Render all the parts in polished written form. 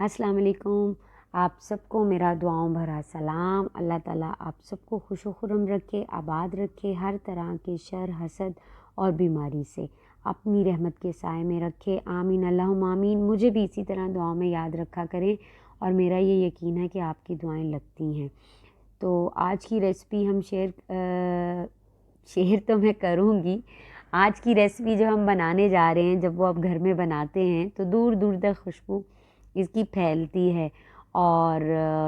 अस्सलाम वालेकुम। आप सबको मेरा दुआओं भरा सलाम। अल्लाह ताला आप सबको खुश खुरम रखे, आबाद रखे, हर तरह के शर, हसद और बीमारी से अपनी रहमत के साए में रखे। आमीन अल्लाहुम्मा आमीन। मुझे भी इसी तरह दुआओं में याद रखा करें और मेरा ये यकीन है कि आपकी दुआएं लगती हैं। तो आज की रेसिपी हम शेयर तो मैं करूँगी। आज की रेसिपी जो हम बनाने जा रहे हैं, जब वो आप घर में बनाते हैं तो दूर दूर तक खुशबू इसकी फैलती है और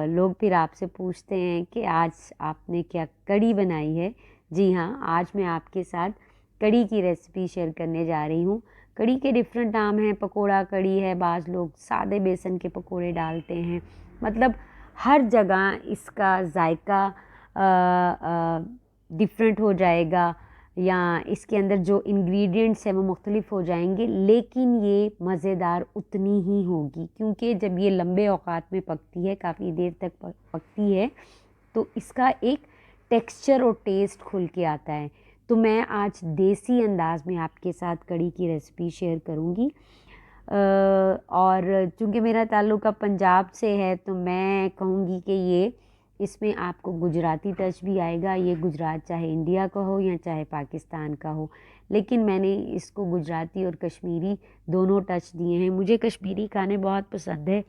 लोग फिर आपसे पूछते हैं कि आज आपने क्या कढ़ी बनाई है। जी हाँ, आज मैं आपके साथ कढ़ी की रेसिपी शेयर करने जा रही हूँ। कढ़ी के डिफरेंट नाम हैं, पकोड़ा कढ़ी है, बाज़ लोग सादे बेसन के पकोड़े डालते हैं। मतलब हर जगह इसका जायका डिफरेंट हो जाएगा या इसके अंदर जो इंग्रेडिएंट्स हैं वो मुख्तलिफ हो जाएंगे, लेकिन ये मज़ेदार उतनी ही होगी क्योंकि जब ये लंबे औक़ात में पकती है, काफ़ी देर तक पकती है, तो इसका एक टेक्सचर और टेस्ट खुल के आता है। तो मैं आज देसी अंदाज़ में आपके साथ कढ़ी की रेसिपी शेयर करूँगी। और चूँकि मेरा ताल्लुक़ अब पंजाब से है तो मैं कहूँगी कि ये इसमें आपको गुजराती टच भी आएगा। ये गुजरात चाहे इंडिया का हो या चाहे पाकिस्तान का हो, लेकिन मैंने इसको गुजराती और कश्मीरी दोनों टच दिए हैं। मुझे कश्मीरी खाने बहुत पसंद है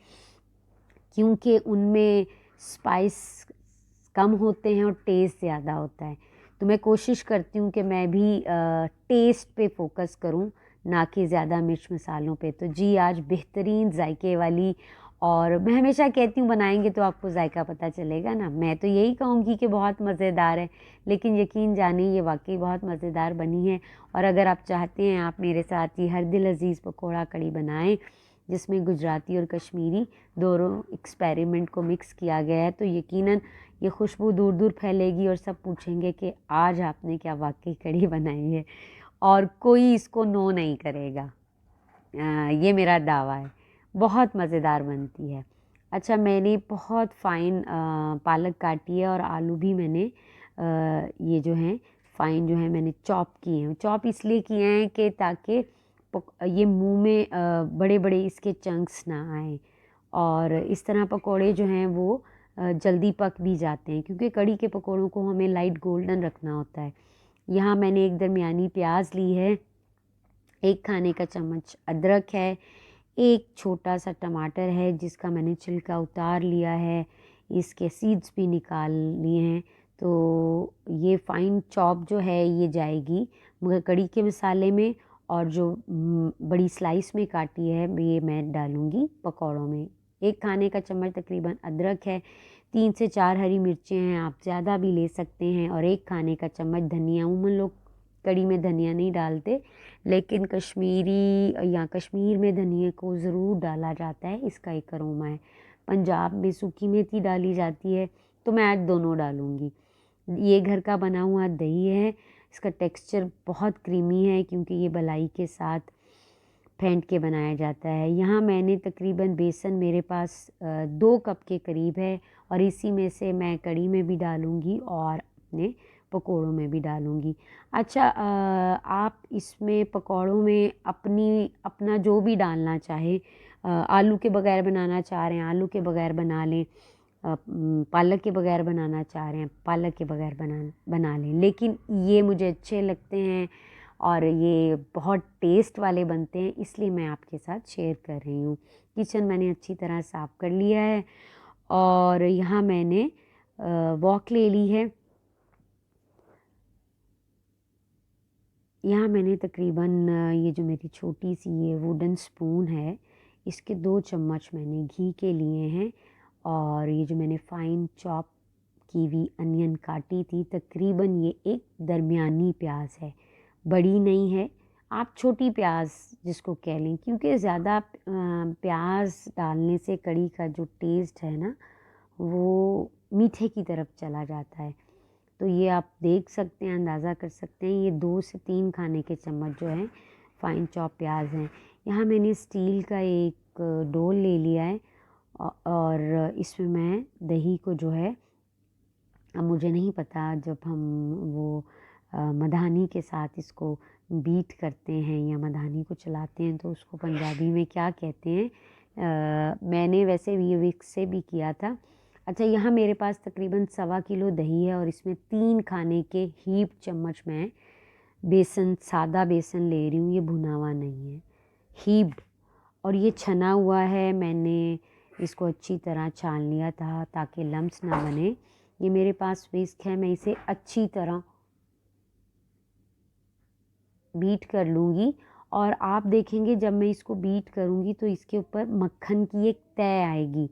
क्योंकि उनमें स्पाइस कम होते हैं और टेस्ट ज़्यादा होता है। तो मैं कोशिश करती हूँ कि मैं भी टेस्ट पे फ़ोकस करूँ, ना कि ज़्यादा मिर्च मसालों पे। तो जी, आज बेहतरीन जायके वाली, और मैं हमेशा कहती हूँ बनाएंगे तो आपको जायका पता चलेगा ना। मैं तो यही कहूँगी कि बहुत मज़ेदार है, लेकिन यकीन जानिए ये वाकई बहुत मज़ेदार बनी है। और अगर आप चाहते हैं आप मेरे साथ ही हर दिल अज़ीज़ पकौड़ा कढ़ी बनाएं, जिसमें गुजराती और कश्मीरी दोनों एक्सपेरिमेंट को मिक्स किया गया है, तो यकीनन ये खुशबू दूर दूर फैलेगी और सब पूछेंगे कि आज आपने क्या वाकई कढ़ी बनाई है, और कोई इसको नो नहीं करेगा। ये मेरा दावा है। बहुत मज़ेदार बनती है। अच्छा, मैंने बहुत फ़ाइन पालक काटी है और आलू भी मैंने ये जो हैं फ़ाइन जो है मैंने चॉप किए हैं। चॉप इसलिए किए हैं कि ताकि ये मुंह में बड़े बड़े इसके चंक्स ना आए, और इस तरह पकोड़े जो हैं वो जल्दी पक भी जाते हैं, क्योंकि कढ़ी के पकोड़ों को हमें लाइट गोल्डन रखना होता है। यहाँ मैंने एक दरमियानी प्याज ली है, एक खाने का चम्मच अदरक है, एक छोटा सा टमाटर है जिसका मैंने छिलका उतार लिया है, इसके सीड्स भी निकाल लिए हैं। तो ये फ़ाइन चॉप जो है ये जाएगी मगर कढ़ी के मसाले में, और जो बड़ी स्लाइस में काटी है ये मैं डालूँगी पकौड़ों में। एक खाने का चम्मच तकरीबन अदरक है, 3 से 4 हरी मिर्चें हैं, आप ज़्यादा भी ले सकते हैं, और एक खाने का चम्मच धनिया। उमूमन लोग कढ़ी में धनिया नहीं डालते, लेकिन कश्मीरी या कश्मीर में धनिया को ज़रूर डाला जाता है, इसका एक अरोमा है। पंजाब में सूखी मेथी डाली जाती है, तो मैं आज दोनों डालूँगी। ये घर का बना हुआ दही है, इसका टेक्सचर बहुत क्रीमी है क्योंकि ये मलाई के साथ फेंट के बनाया जाता है। यहाँ मैंने तकरीबन बेसन मेरे पास 2 कप के करीब है, और इसी में से मैं कढ़ी में भी डालूँगी और अपने पकोड़ों में भी डालूँगी। अच्छा, आप इसमें पकोड़ों में अपना जो भी डालना चाहे, आलू के बगैर बनाना चाह रहे हैं आलू के बगैर बना लें, पालक के बगैर बनाना चाह रहे हैं पालक के बगैर बना लें, लेकिन ये मुझे अच्छे लगते हैं और ये बहुत टेस्ट वाले बनते हैं, इसलिए मैं आपके साथ शेयर कर रही हूँ। किचन मैंने अच्छी तरह साफ़ कर लिया है और यहाँ मैंने वॉक ले ली है। यहाँ मैंने तकरीबन ये जो मेरी छोटी सी ये वुडन स्पून है, इसके 2 चम्मच मैंने घी के लिए हैं, और ये जो मैंने फ़ाइन चॉप की हुई अनियन काटी थी, तकरीबन ये एक दरमियानी प्याज है, बड़ी नहीं है। आप छोटी प्याज जिसको कह लें, क्योंकि ज़्यादा प्याज डालने से कढ़ी का जो टेस्ट है ना वो मीठे की तरफ चला जाता है। तो ये आप देख सकते हैं, अंदाज़ा कर सकते हैं, ये 2 से 3 खाने के चम्मच जो हैं फ़ाइन चॉप प्याज हैं। यहाँ मैंने स्टील का एक डोल ले लिया है, और इसमें मैं दही को जो है, अब मुझे नहीं पता जब हम वो मधानी के साथ इसको बीट करते हैं या मधानी को चलाते हैं तो उसको पंजाबी में क्या कहते हैं, मैंने वैसे ये विक्स से भी किया था। अच्छा, यहाँ मेरे पास तकरीबन 1.25 किलो दही है और इसमें 3 खाने के हीप चम्मच मैं बेसन, सादा बेसन ले रही हूँ, ये भुना हुआ नहीं है, हीप्ड। और ये छना हुआ है, मैंने इसको अच्छी तरह छान लिया था ताकि लम्स ना बने। ये मेरे पास विस्क है, मैं इसे अच्छी तरह बीट कर लूँगी और आप देखेंगे जब मैं इसको बीट करूँगी तो इसके ऊपर मक्खन की एक तय आएगी,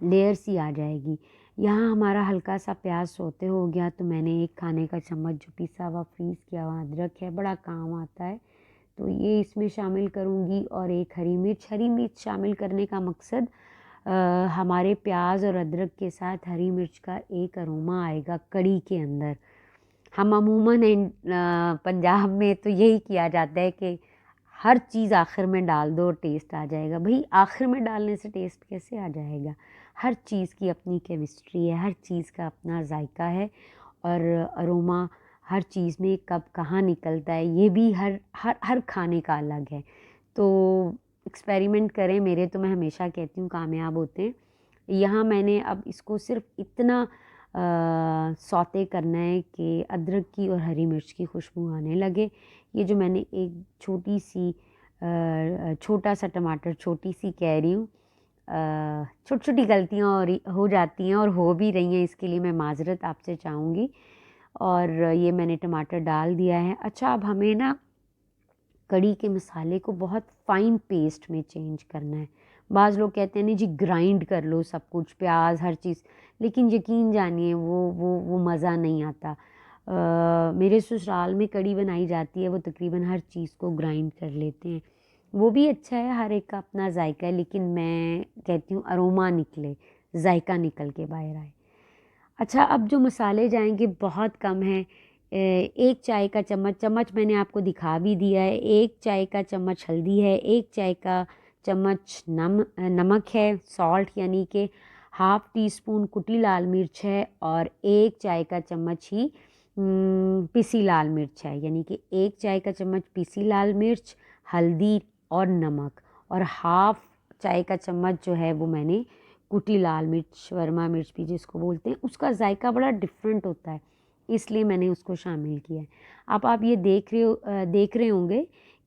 लेयर सी आ जाएगी। यहाँ हमारा हल्का सा प्याज सोते हो गया तो मैंने 1 खाने का चम्मच जो पिसा हुआ फ्रीज़ किया हुआ अदरक है, बड़ा काम आता है, तो ये इसमें शामिल करूँगी और 1 हरी मिर्च। हरी मिर्च शामिल करने का मकसद हमारे प्याज और अदरक के साथ हरी मिर्च का एक अरोमा आएगा कड़ी के अंदर। हम अमूमन पंजाब में तो यही किया जाता है कि हर चीज़ आखिर में डाल दो और टेस्ट आ जाएगा। भाई आखिर में डालने से टेस्ट कैसे आ जाएगा? हर चीज़ की अपनी केमिस्ट्री है, हर चीज़ का अपना जायका है और अरोमा हर चीज़ में कब कहाँ निकलता है ये भी हर हर हर खाने का अलग है। तो एक्सपेरिमेंट करें, मेरे तो मैं हमेशा कहती हूँ कामयाब होते हैं। यहाँ मैंने अब इसको सिर्फ इतना सौते करना है कि अदरक की और हरी मिर्च की खुशबू आने लगे। ये जो मैंने एक छोटी सी छोटा सा टमाटर, छोटी सी कह रही हूँ, छोटी छोटी गलतियाँ और हो जाती हैं और हो भी रही हैं, इसके लिए मैं माज़रत आपसे चाहूँगी। और ये मैंने टमाटर डाल दिया है। अच्छा, अब हमें ना कड़ी के मसाले को बहुत फ़ाइन पेस्ट में चेंज करना है। बाज़ लोग कहते हैं नहीं जी ग्राइंड कर लो सब कुछ, प्याज हर चीज़, लेकिन यकीन जानिए वो मज़ा नहीं आता। मेरे ससुराल में कड़ी बनाई जाती है, वो तकरीबन हर चीज़ को ग्राइंड कर लेते हैं, वो भी अच्छा है, हर एक का अपना जायका है, लेकिन मैं कहती हूँ अरोमा निकले, जायका निकल के बाहर आए। अच्छा, अब जो मसाले जाएंगे बहुत कम हैं। 1 चाय का चम्मच मैंने आपको दिखा भी दिया है, 1 चाय का चम्मच हल्दी है, 1 चाय का चम्मच नमक है, सॉल्ट यानी कि हाफ़ टी स्पून कुटी लाल मिर्च है और 1 चाय का चम्मच ही पिसी लाल मिर्च है, यानी कि 1 चाय का चम्मच पिसी लाल मिर्च, हल्दी और नमक, और हाफ़ चाय का चम्मच जो है वो मैंने कुटी लाल मिर्च, वर्मा मिर्च भी जिसको बोलते हैं, उसका जायका बड़ा डिफरेंट होता है, इसलिए मैंने उसको शामिल किया है। अब आप ये देख रहे होंगे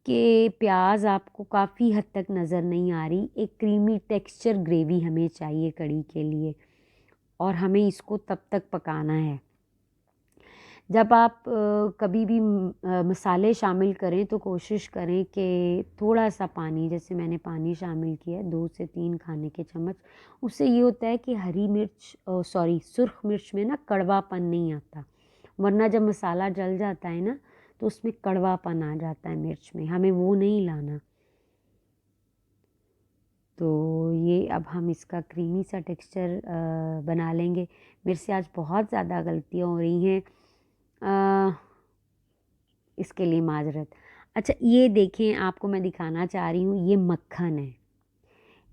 कि प्याज आपको काफ़ी हद तक नज़र नहीं आ रही, एक क्रीमी टेक्सचर ग्रेवी हमें चाहिए कड़ी के लिए और हमें इसको तब तक पकाना है। जब आप कभी भी मसाले शामिल करें तो कोशिश करें कि थोड़ा सा पानी, जैसे मैंने पानी शामिल किया है 2 से 3 खाने के चम्मच, उससे ये होता है कि हरी मिर्च सुर्ख मिर्च में ना कड़वापन नहीं आता, वरना जब मसाला जल जाता है ना तो उसमें कड़वापन आ जाता है मिर्च में, हमें वो नहीं लाना। तो ये अब हम इसका क्रीमी सा टेक्सचर बना लेंगे। मेरे से आज बहुत ज़्यादा गलतियाँ हो रही हैं, इसके लिए माजरत। अच्छा, ये देखें, आपको मैं दिखाना चाह रही हूँ, ये मक्खन है।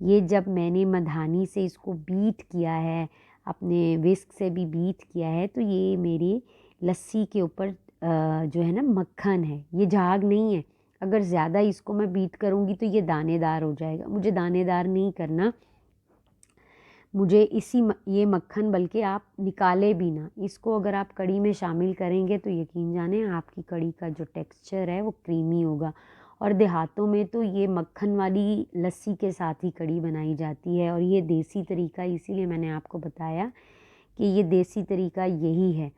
ये जब मैंने मधानी से इसको बीट किया है, अपने विस्क से भी बीट किया है, तो ये मेरी लस्सी के ऊपर जो है ना मक्खन है, ये झाग नहीं है। अगर ज़्यादा इसको मैं बीट करूँगी तो ये दानेदार हो जाएगा, मुझे दानेदार नहीं करना, मुझे ये मक्खन बल्कि आप निकाले भी ना, इसको अगर आप कड़ी में शामिल करेंगे तो यकीन जाने आपकी कड़ी का जो टेक्सचर है वो क्रीमी होगा। और देहातों में तो ये मक्खन वाली लस्सी के साथ ही कड़ी बनाई जाती है और ये देसी तरीका, इसीलिए मैंने आपको बताया कि ये देसी तरीका यही है,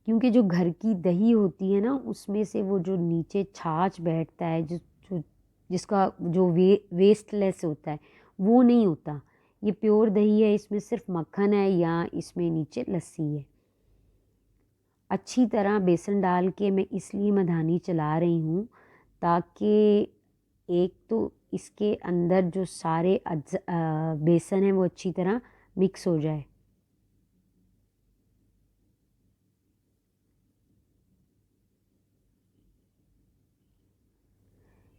क्योंकि जो घर की दही होती है ना उसमें से वो जो नीचे छाछ बैठता है, जो जिसका जो वेस्टलेस होता है वो नहीं होता। ये प्योर दही है, इसमें सिर्फ मक्खन है या इसमें नीचे लस्सी है। अच्छी तरह बेसन डाल के मैं इसलिए मधानी चला रही हूँ ताकि एक तो इसके अंदर जो सारे बेसन है वो अच्छी तरह मिक्स हो जाए।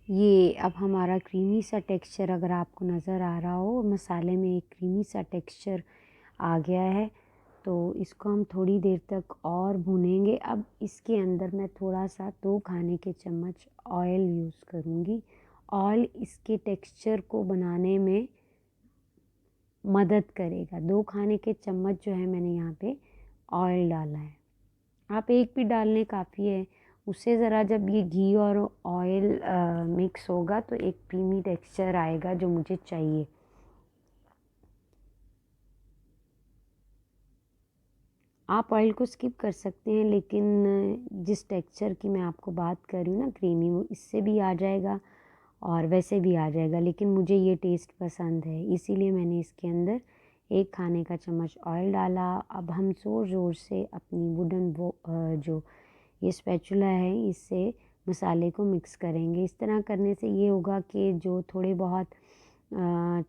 ये अब हमारा क्रीमी सा टेक्सचर अगर आपको नज़र आ रहा हो, मसाले में एक क्रीमी सा टेक्सचर आ गया है, तो इसको हम थोड़ी देर तक और भूनेंगे। अब इसके अंदर मैं थोड़ा सा 2 खाने के चम्मच ऑयल यूज़ करूँगी ऑयल इसके टेक्सचर को बनाने में मदद करेगा। 2 खाने के चम्मच जो है मैंने यहाँ पे ऑयल डाला है। आप एक भी डाल लें काफ़ी है। उससे ज़रा जब ये घी और ऑयल मिक्स होगा तो एक क्रीमी टेक्सचर आएगा जो मुझे चाहिए। आप ऑयल को स्किप कर सकते हैं, लेकिन जिस टेक्सचर की मैं आपको बात कर रही हूँ ना क्रीमी, वो इससे भी आ जाएगा और वैसे भी आ जाएगा, लेकिन मुझे ये टेस्ट पसंद है इसीलिए मैंने इसके अंदर 1 खाने का चम्मच ऑयल डाला। अब हम ज़ोर ज़ोर से अपनी वुडन जो ये स्पैचुला है इससे मसाले को मिक्स करेंगे। इस तरह करने से ये होगा कि जो थोड़े बहुत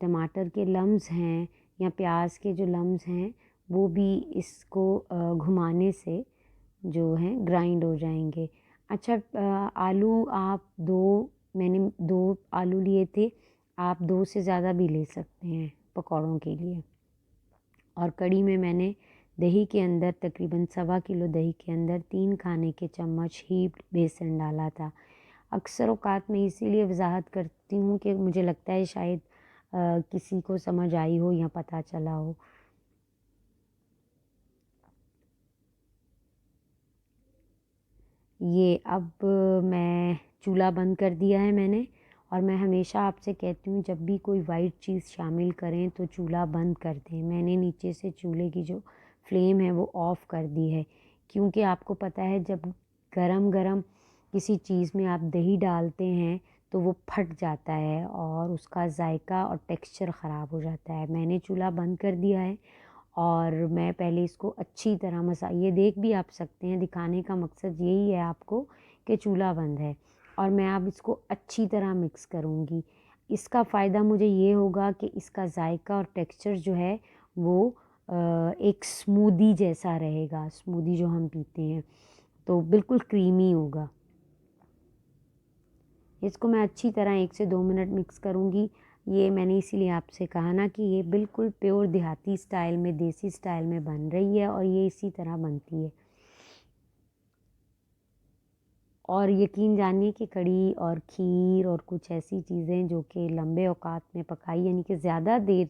टमाटर के लम्स हैं या प्याज के जो लम्स हैं वो भी इसको घुमाने से जो है ग्राइंड हो जाएंगे। अच्छा, आलू आप मैंने 2 आलू लिए थे, आप 2 से ज़्यादा भी ले सकते हैं पकौड़ों के लिए। और कढ़ी में मैंने दही के अंदर तकरीबन 1.25 किलो दही के अंदर 3 खाने के चम्मच हीप्ड बेसन डाला था। अक्सर औक़ात मैं इसीलिए वजाहत करती हूँ कि मुझे लगता है शायद किसी को समझ आई हो या पता चला हो। ये अब मैं चूल्हा बंद कर दिया है मैंने, और मैं हमेशा आपसे कहती हूँ जब भी कोई वाइट चीज़ शामिल करें तो चूल्हा बंद कर दें। मैंने नीचे से चूल्हे की जो फ्लेम है वो ऑफ़ कर दी है, क्योंकि आपको पता है जब गरम गरम किसी चीज़ में आप दही डालते हैं तो वो फट जाता है और उसका जायका और टेक्सचर ख़राब हो जाता है। मैंने चूल्हा बंद कर दिया है और मैं पहले इसको अच्छी तरह ये देख भी आप सकते हैं, दिखाने का मकसद यही है आपको कि चूल्हा बंद है। और मैं अब इसको अच्छी तरह मिक्स करूँगी। इसका फ़ायदा मुझे ये होगा कि इसका जायका और टेक्सचर जो है वो एक स्मूदी जैसा रहेगा। स्मूदी जो हम पीते हैं तो बिल्कुल क्रीमी होगा। इसको मैं अच्छी तरह 1 से 2 मिनट मिक्स करूँगी। ये मैंने इसीलिए आपसे कहा ना कि ये बिल्कुल प्योर देहाती स्टाइल में, देसी स्टाइल में बन रही है और ये इसी तरह बनती है। और यकीन जानिए कि कढ़ी और खीर और कुछ ऐसी चीज़ें जो कि लंबे औक़ात में पकाई, यानी कि ज़्यादा देर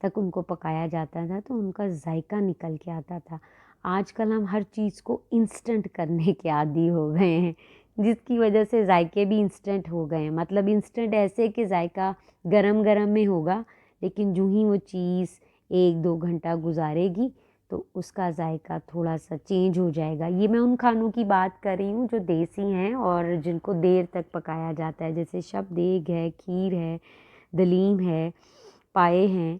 तक उनको पकाया जाता था तो उनका जायका निकल के आता था। आजकल हम हर चीज़ को इंस्टेंट करने के आदी हो गए हैं, जिसकी वजह से जायके भी इंस्टेंट हो गए हैं। मतलब इंस्टेंट ऐसे कि जायका गरम-गरम में होगा, लेकिन यूँ ही वो चीज़ 1-2 घंटा गुज़ारेगी तो उसका जायका थोड़ा-सा चेंज हो जाएगा। ये मैं उन खानों की बात कर रही हूँ जो देसी हैं और जिनको देर तक पकाया जाता है, जैसे शबदेग है, खीर है, दलीम है, पाए हैं।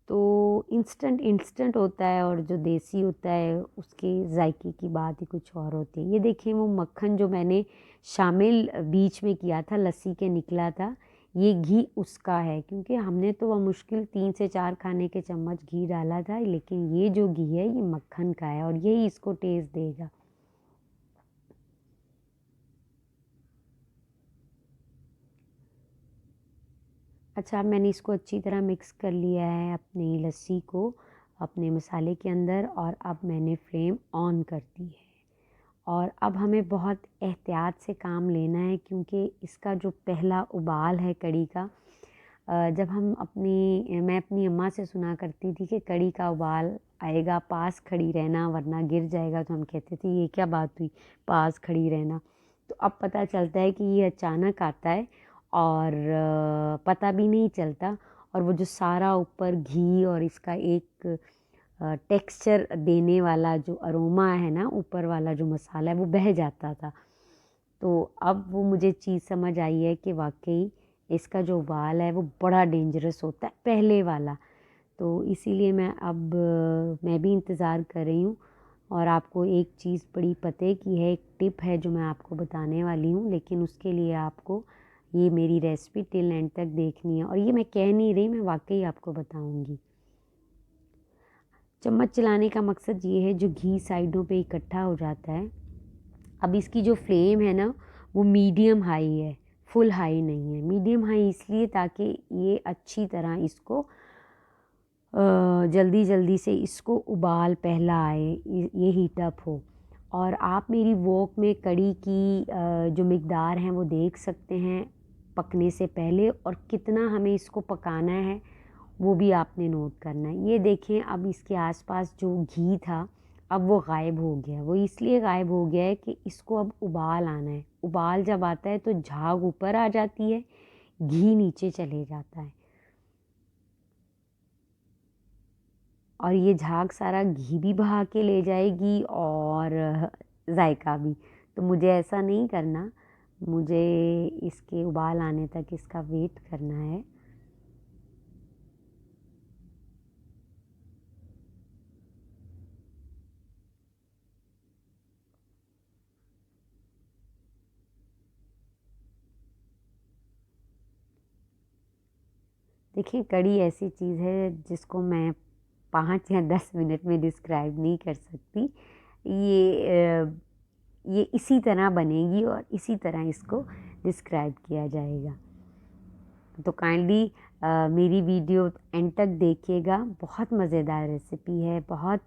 तो इंस्टेंट होता है और जो देसी होता है उसके जायके की बात ही कुछ और होती है। ये देखिए वो मक्खन जो मैंने शामिल बीच में किया था, लस्सी के निकला था, ये घी उसका है, क्योंकि हमने तो मुश्किल 3 से 4 खाने के चम्मच घी डाला था, लेकिन ये जो घी है ये मक्खन का है और यही इसको टेस्ट देगा। अच्छा, अब मैंने इसको अच्छी तरह मिक्स कर लिया है अपनी लस्सी को अपने मसाले के अंदर, और अब मैंने फ्लेम ऑन कर दी है। और अब हमें बहुत एहतियात से काम लेना है, क्योंकि इसका जो पहला उबाल है कढ़ी का, जब हम मैं अपनी अम्मा से सुना करती थी कि कढ़ी का उबाल आएगा, पास खड़ी रहना वरना गिर जाएगा, तो हम कहते थे ये क्या बात हुई पास खड़ी रहना। तो अब पता चलता है कि ये अचानक आता है और पता भी नहीं चलता, और वो जो सारा ऊपर घी और इसका एक टेक्सचर देने वाला जो अरोमा है ना, ऊपर वाला जो मसाला है वो बह जाता था। तो अब वो मुझे चीज़ समझ आई है कि वाक़ई इसका जो उबाल है वो बड़ा डेंजरस होता है, पहले वाला। तो इसीलिए मैं भी इंतज़ार कर रही हूँ। और आपको एक चीज़ बड़ी पते की है, एक टिप है जो मैं आपको बताने वाली हूँ, लेकिन उसके लिए आपको ये मेरी रेसिपी टिल एंड तक देखनी है। और ये मैं कह नहीं रही, मैं वाक़ई आपको बताऊँगी। चम्मच चलाने का मकसद ये है, जो घी साइडों पे इकट्ठा हो जाता है, अब इसकी जो फ्लेम है ना वो मीडियम हाई है, फुल हाई नहीं है। मीडियम हाई इसलिए ताकि ये अच्छी तरह इसको जल्दी जल्दी से इसको उबाल पहला आए, ये हीट अप हो। और आप मेरी वॉक में कढ़ी की जो मिकदार हैं वो देख सकते हैं। पकने से पहले और कितना हमें इसको पकाना है वो भी आपने नोट करना है। ये देखें, अब इसके आसपास जो घी था अब वो गायब हो गया। वो इसलिए गायब हो गया है कि इसको अब उबाल आना है। उबाल जब आता है तो झाग ऊपर आ जाती है, घी नीचे चले जाता है और ये झाग सारा घी भी बहा के ले जाएगी और जायका भी। तो मुझे ऐसा नहीं करना, मुझे इसके उबाल आने तक इसका वेट करना है। देखिए, कढ़ी ऐसी चीज़ है जिसको मैं 5 या 10 मिनट में डिस्क्राइब नहीं कर सकती। ये इसी तरह बनेगी और इसी तरह इसको डिस्क्राइब किया जाएगा। तो काइंडली मेरी वीडियो एंड तक देखिएगा। बहुत मज़ेदार रेसिपी है, बहुत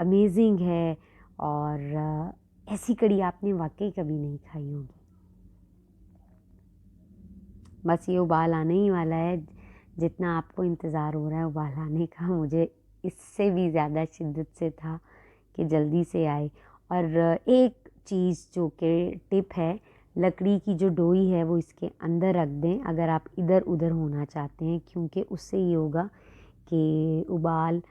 अमेजिंग है और ऐसी कढ़ी आपने वाकई कभी नहीं खाई होगी। बस ये उबाल आने ही वाला है। जितना आपको इंतज़ार हो रहा है उबाल आने का, मुझे इससे भी ज़्यादा शिद्दत से था कि जल्दी से आए। और एक चीज़ जो कि टिप है, लकड़ी की जो डोई है वो इसके अंदर रख दें अगर आप इधर उधर होना चाहते हैं, क्योंकि उससे ये होगा कि उबाल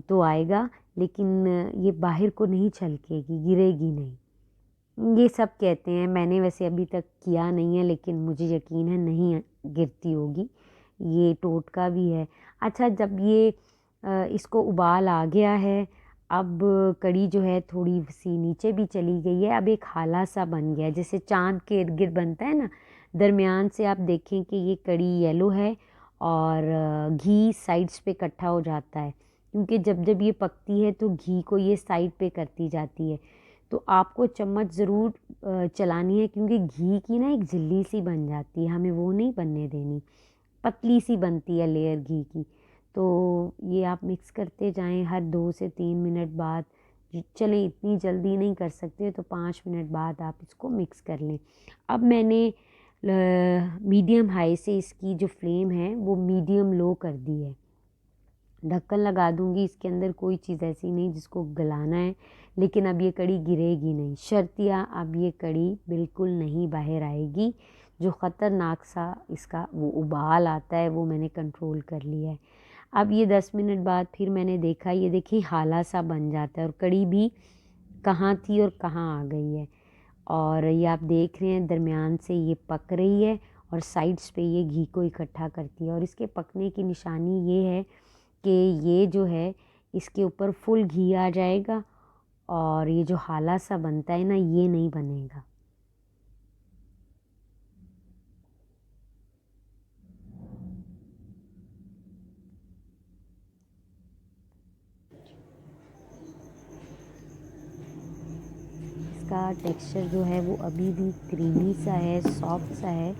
तो आएगा लेकिन ये बाहर को नहीं छलकेगी, गिरेगी नहीं। ये सब कहते हैं, मैंने वैसे अभी तक किया नहीं है लेकिन मुझे यकीन है नहीं गिरती होगी। ये टोटका भी है। अच्छा, जब ये इसको उबाल आ गया है, अब कढ़ी जो है थोड़ी सी नीचे भी चली गई है। अब एक हाला सा बन गया है, जैसे चाँद के इर्द गिर्द बनता है ना। दरमियान से आप देखें कि ये कढ़ी येलो है और घी साइड्स पे इकट्ठा हो जाता है, क्योंकि जब जब ये पकती है तो घी को ये साइड पे करती जाती है। तो आपको चम्मच ज़रूर चलानी है, क्योंकि घी की ना एक झिल्ली सी बन जाती है, हमें वो नहीं बनने देनी। पतली सी बनती है लेयर घी की। तो ये आप मिक्स करते जाएं हर 2 से 3 मिनट बाद। चलें, इतनी जल्दी नहीं कर सकते तो 5 मिनट बाद आप इसको मिक्स कर लें। अब मैंने मीडियम हाई से इसकी जो फ्लेम है वो मीडियम लो कर दी है। ढक्कन लगा दूंगी, इसके अंदर कोई चीज़ ऐसी नहीं जिसको गलाना है, लेकिन अब ये कढ़ी गिरेगी नहीं। शर्तिया अब ये कढ़ी बिल्कुल नहीं बाहर आएगी। जो ख़तरनाक सा इसका वो उबाल आता है वो मैंने कंट्रोल कर लिया है। अब ये 10 मिनट बाद फिर मैंने देखा, ये देखिए हाला सा बन जाता है और कढ़ी भी कहाँ थी और कहाँ आ गई है। और ये आप देख रहे हैं दरमियान से ये पक रही है और साइड्स पे ये घी को इकट्ठा करती है। और इसके पकने की निशानी ये है कि ये जो है इसके ऊपर फुल घी आ जाएगा और ये जो हाला सा बनता है ना, ये नहीं बनेगा। इसका टेक्सचर जो है वो अभी भी क्रीमी सा है, सॉफ्ट सा है,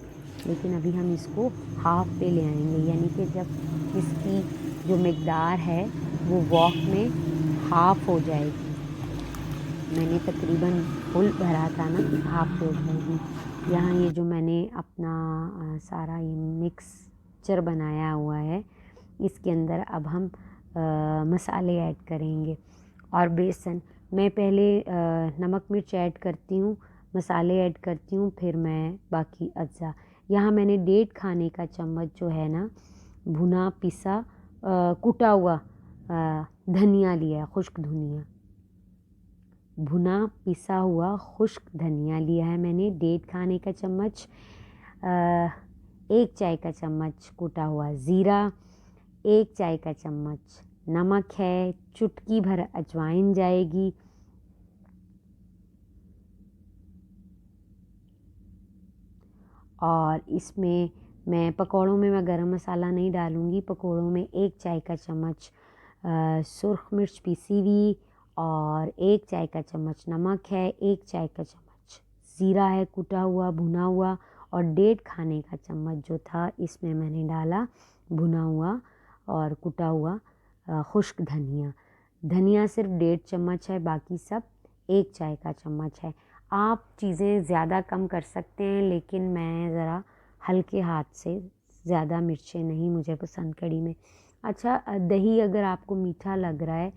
लेकिन अभी हम इसको हाफ पे ले आएंगे, यानी कि जब इसकी जो मिकदार है वो वॉक में हाफ हो जाएगी। मैंने तकरीबन फुल भरा था ना, हाफ हो जाएगी। यहाँ ये जो मैंने अपना सारा ये मिक्सचर बनाया हुआ है, इसके अंदर अब हम मसाले ऐड करेंगे। और बेसन, मैं पहले नमक मिर्च ऐड करती हूँ, मसाले ऐड करती हूँ, फिर मैं बाकी अज्जा। यहाँ मैंने 1.5 खाने का चम्मच जो है ना भुना पिसा कुटा हुआ धनिया लिया, खुश्क धनिया, भुना पिसा हुआ खुश्क धनिया लिया है मैंने 1.5 खाने का चम्मच। 1 चाय का चम्मच कुटा हुआ ज़ीरा, 1 चाय का चम्मच नमक है, चुटकी भर अजवाइन जाएगी, और इसमें मैं पकौड़ों में मैं गरम मसाला नहीं डालूँगी। पकौड़ों में 1 चाय का चम्मच सुर्ख मिर्च पीसी हुई और 1 चाय का चम्मच नमक है, 1 चाय का चम्मच ज़ीरा है कुटा हुआ भुना हुआ, और 1.5 खाने का चम्मच जो था इसमें मैंने डाला भुना हुआ और कुटा हुआ खुश्क धनिया। धनिया सिर्फ 1.5 चम्मच है, बाकी सब 1 चाय का चम्मच है। आप चीज़ें ज़्यादा कम कर सकते हैं, लेकिन मैं ज़रा हल्के हाथ से, ज़्यादा मिर्चें नहीं मुझे पसंद कढ़ी में। अच्छा, दही अगर आपको मीठा लग रहा है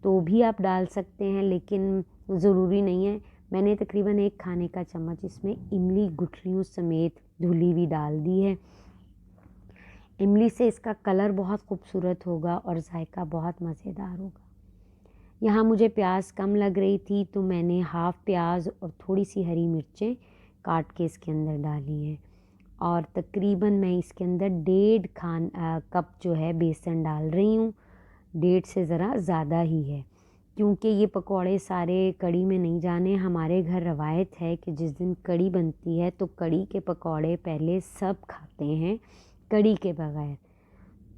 तो भी आप डाल सकते हैं, लेकिन ज़रूरी नहीं है। मैंने तकरीबन 1 खाने का चम्मच इसमें इमली गुठलियों समेत धुली हुई डाल दी है। इमली से इसका कलर बहुत खूबसूरत होगा और जायका बहुत मज़ेदार होगा। यहाँ मुझे प्याज कम लग रही थी तो मैंने हाफ़ प्याज और थोड़ी सी हरी मिर्चें काट के इसके अंदर डाली हैं, और तकरीबन मैं इसके अंदर 1.5 कप जो है बेसन डाल रही हूँ। 1.5 से ज़रा ज़्यादा ही है, क्योंकि ये पकौड़े सारे कढ़ी में नहीं जाने। हमारे घर रवायत है कि जिस दिन कढ़ी बनती है तो कढ़ी के पकौड़े पहले सब खाते हैं, कढ़ी के बगैर,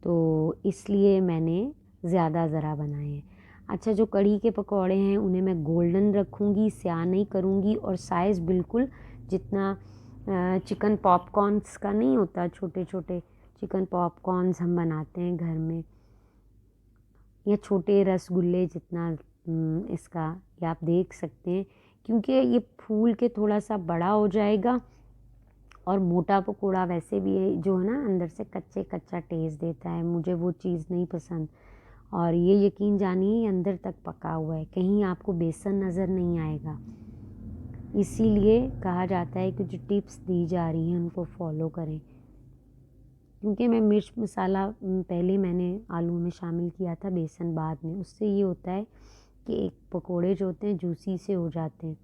तो इसलिए मैंने ज़्यादा ज़रा बनाए हैं। अच्छा, जो कढ़ी के पकौड़े हैं उन्हें मैं गोल्डन रखूँगी, स्याह नहीं करूँगी, और साइज़ बिल्कुल जितना चिकन पॉपकॉर्न्स का नहीं होता, छोटे छोटे चिकन पॉपकॉर्न्स हम बनाते हैं घर में, या छोटे रसगुल्ले जितना इसका, ये आप देख सकते हैं, क्योंकि ये फूल के थोड़ा सा बड़ा हो जाएगा। और मोटा पकोड़ा वैसे भी है जो है ना, अंदर से कच्चा टेस्ट देता है, मुझे वो चीज़ नहीं पसंद। और ये यकीन जानिए ये अंदर तक पका हुआ है, कहीं आपको बेसन नज़र नहीं आएगा। इसीलिए कहा जाता है कि जो टिप्स दी जा रही हैं उनको फॉलो करें। क्योंकि मैं मिर्च मसाला पहले मैंने आलू में शामिल किया था, बेसन बाद में, उससे ये होता है कि एक पकोड़े जो होते हैं जूसी से हो जाते हैं।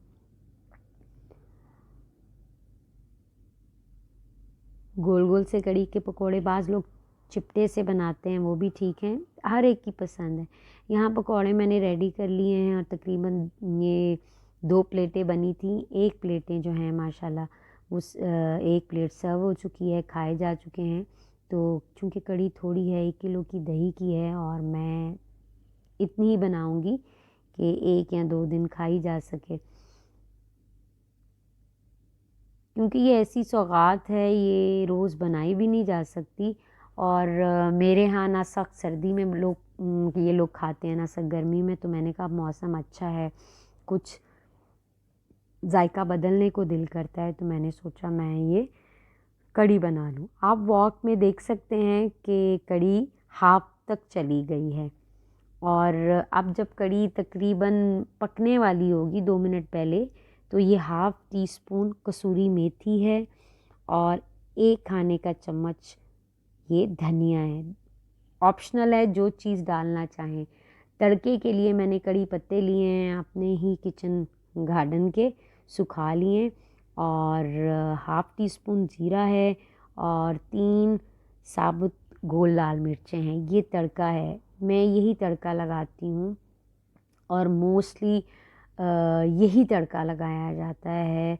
गोल गोल से कढ़ी के पकोड़े बाज़ लोग चिपटे से बनाते हैं, वो भी ठीक हैं, हर एक की पसंद है। यहाँ पकोड़े मैंने रेडी कर लिए हैं और तकरीबन ये 2 प्लेटें बनी थी। 1 प्लेटें जो हैं माशाल्लाह उस 1 प्लेट सर्व हो चुकी है, खाए जा चुके हैं। तो चूँकि कढ़ी थोड़ी है, 1 किलो की दही की है, और मैं इतनी ही बनाऊँगी कि 1 या 2 दिन खाई जा सके, क्योंकि ये ऐसी सौगात है, ये रोज़ बनाई भी नहीं जा सकती। और मेरे यहाँ ना सख्त सर्दी में लोग ये लोग खाते हैं, ना सख्त गर्मी में। तो मैंने कहा मौसम अच्छा है, कुछ जायका बदलने को दिल करता है, तो मैंने सोचा मैं ये कढ़ी बना लूँ। आप वॉक में देख सकते हैं कि कढ़ी हाफ तक चली गई है, और अब जब कढ़ी तकरीबन पकने वाली होगी 2 मिनट पहले, तो ये हाफ़ टी स्पून कसूरी मेथी है और 1 खाने का चम्मच ये धनिया है। ऑप्शनल है, जो चीज़ डालना चाहें। तड़के के लिए मैंने कड़ी पत्ते लिए हैं अपने ही किचन गार्डन के, सुखा लिए, और हाफ़ टी स्पून जीरा है, और 3 साबुत गोल लाल मिर्चें हैं। ये तड़का है, मैं यही तड़का लगाती हूँ, और मोस्टली यही तड़का लगाया जाता है।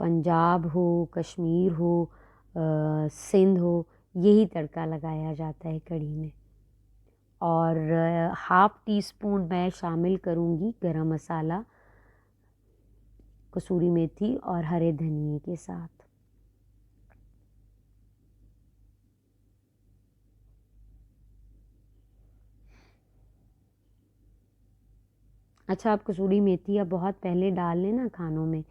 पंजाब हो, कश्मीर हो, सिंध हो, यही तड़का लगाया जाता है कढ़ी में। और हाफ़ टी स्पून मैं शामिल करूँगी गरम मसाला, कसूरी मेथी और हरे धनिए के साथ। अच्छा, आप कसूरी मेथी अब बहुत पहले डाल लें ना खानों में,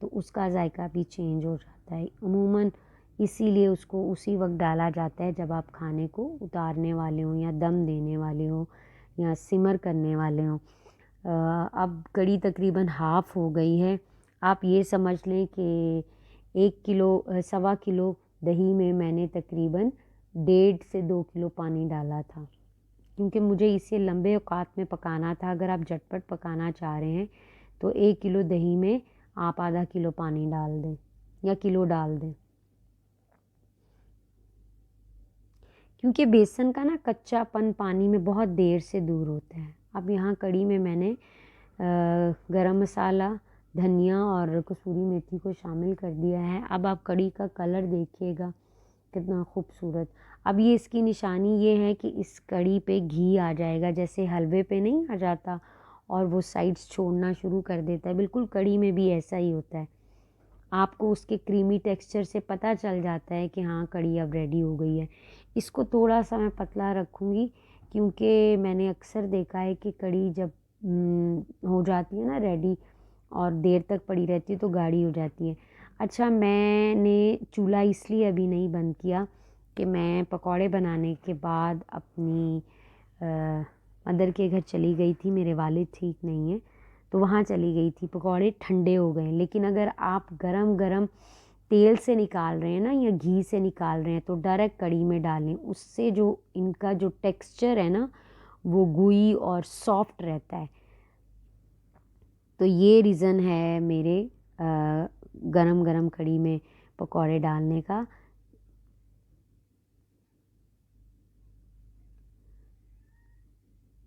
तो उसका जायका भी चेंज हो जाता है। अमूमन इसीलिए उसको उसी वक्त डाला जाता है जब आप खाने को उतारने वाले हों, या दम देने वाले हों, या सिमर करने वाले हों। अब कढ़ी तकरीबन हाफ़ हो गई है। आप ये समझ लें कि 1 किलो 1.25 किलो दही में मैंने तकरीबन 1.5 से 2 किलो पानी डाला था, क्योंकि मुझे इसे लंबे औकात में पकाना था। अगर आप झटपट पकाना चाह रहे हैं तो 1 किलो दही में आप आधा किलो पानी डाल दें, या किलो डाल दें, क्योंकि बेसन का ना कच्चापन पानी में बहुत देर से दूर होता है। अब यहाँ कढ़ी में मैंने गरम मसाला, धनिया और कसूरी मेथी को शामिल कर दिया है। अब आप कढ़ी का कलर देखिएगा कितना खूबसूरत। अब ये इसकी निशानी ये है कि इस कढ़ी पे घी आ जाएगा, जैसे हलवे पे नहीं आ जाता और वो साइड्स छोड़ना शुरू कर देता है, बिल्कुल कढ़ी में भी ऐसा ही होता है। आपको उसके क्रीमी टेक्सचर से पता चल जाता है कि हाँ कढ़ी अब रेडी हो गई है। इसको थोड़ा सा मैं पतला रखूँगी, क्योंकि मैंने अक्सर देखा है कि कढ़ी जब हो जाती है ना रेडी और देर तक पड़ी रहती है तो गाढ़ी हो जाती है। अच्छा, मैंने चूल्हा इसलिए अभी नहीं बंद किया कि मैं पकौड़े बनाने के बाद अपनी मदर के घर चली गई थी। मेरे वालिद ठीक नहीं है, तो वहाँ चली गई थी। पकौड़े ठंडे हो गए, लेकिन अगर आप गरम गरम तेल से निकाल रहे हैं ना या घी से निकाल रहे हैं तो डायरेक्ट कढ़ी में डालें। उससे जो इनका जो टेक्सचर है ना, वो गुई और सॉफ्ट रहता है। तो ये रीज़न है मेरे गरम गरम कढ़ी में पकौड़े डालने का।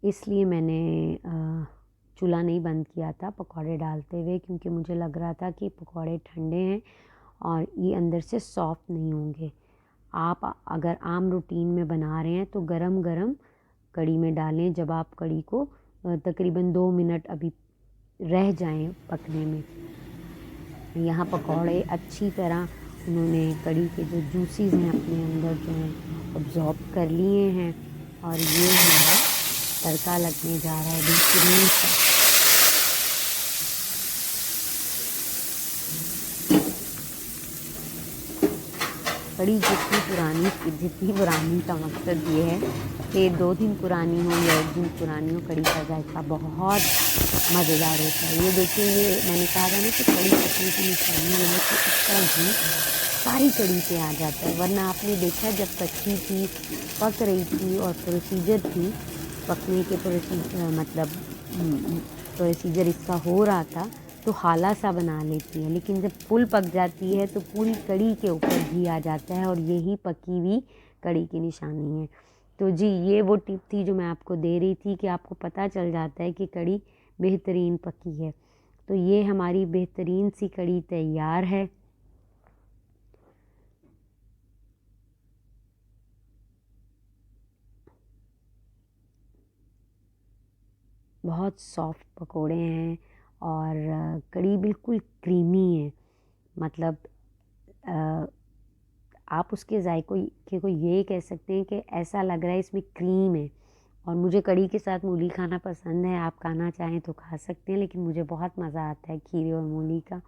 इसलिए मैंने चूल्हा नहीं बंद किया था पकौड़े डालते हुए, क्योंकि मुझे लग रहा था कि पकौड़े ठंडे हैं और ये अंदर से सॉफ्ट नहीं होंगे। आप अगर आम रूटीन में बना रहे हैं तो गरम गरम कढ़ी में डालें। जब आप कढ़ी को तकरीबन 2 मिनट अभी रह जाएं पकने में, यहाँ पकौड़े अच्छी तरह उन्होंने कढ़ी के जो जूसीज हैं अपने अंदर जो हैं ऑब्जॉर्ब कर लिए हैं। और ये हमारा तड़का लगने जा रहा है बेहतरीन सा। कढ़ी जितनी पुरानी का मकसद ये है कि 2 दिन पुरानी हो या 1 दिन पुरानी हो, कढ़ी का जायका बहुत मज़ेदार होता है। ये देखिए, ये मैंने कहा था ना कि कढ़ी पकने की निशानी ये है कि इसका घी सारी कढ़ी पे आ जाता है। वरना आपने देखा जब कच्ची थी, पक रही थी और प्रोसीजर थी पकने के प्रोसीजर इसका हो रहा था तो हाला सा बना लेती है, लेकिन जब फुल पक जाती है तो पूरी कढ़ी के ऊपर घी आ जाता है और यही पकी हुई कढ़ी की निशानी है। तो जी, ये वो टिप थी जो मैं आपको दे रही थी कि आपको पता चल जाता है कि कढ़ी बेहतरीन पकी है। तो ये हमारी बेहतरीन सी कढ़ी तैयार है। बहुत सॉफ्ट पकोड़े हैं और कढ़ी बिल्कुल क्रीमी है। मतलब आप उसके जायके को ये कह सकते हैं कि ऐसा लग रहा है इसमें क्रीम है। और मुझे कढ़ी के साथ मूली खाना पसंद है। आप खाना चाहें तो खा सकते हैं, लेकिन मुझे बहुत मज़ा आता है खीरे और मूली का।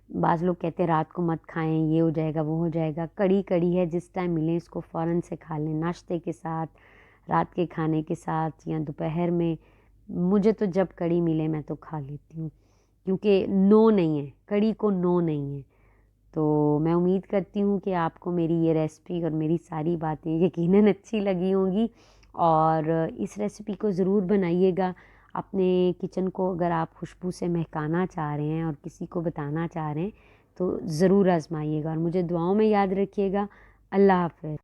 बाज़ लोग कहते हैं रात को मत खाएं, ये हो जाएगा वो हो जाएगा। कढ़ी कढ़ी है, जिस टाइम मिले इसको फ़ौरन से खा लें, नाश्ते के साथ, रात के खाने के साथ या दोपहर में। मुझे तो जब कढ़ी मिले मैं तो खा लेती हूँ, क्योंकि नो नहीं है, कढ़ी को नो नहीं है। तो मैं उम्मीद करती हूँ कि आपको मेरी ये रेसिपी और मेरी सारी बातें यकीनन अच्छी लगी होंगी। और इस रेसिपी को ज़रूर बनाइएगा। अपने किचन को अगर आप खुशबू से महकाना चाह रहे हैं और किसी को बताना चाह रहे हैं तो ज़रूर आजमाइएगा और मुझे दुआओं में याद रखिएगा। अल्लाह हाफ़िज़।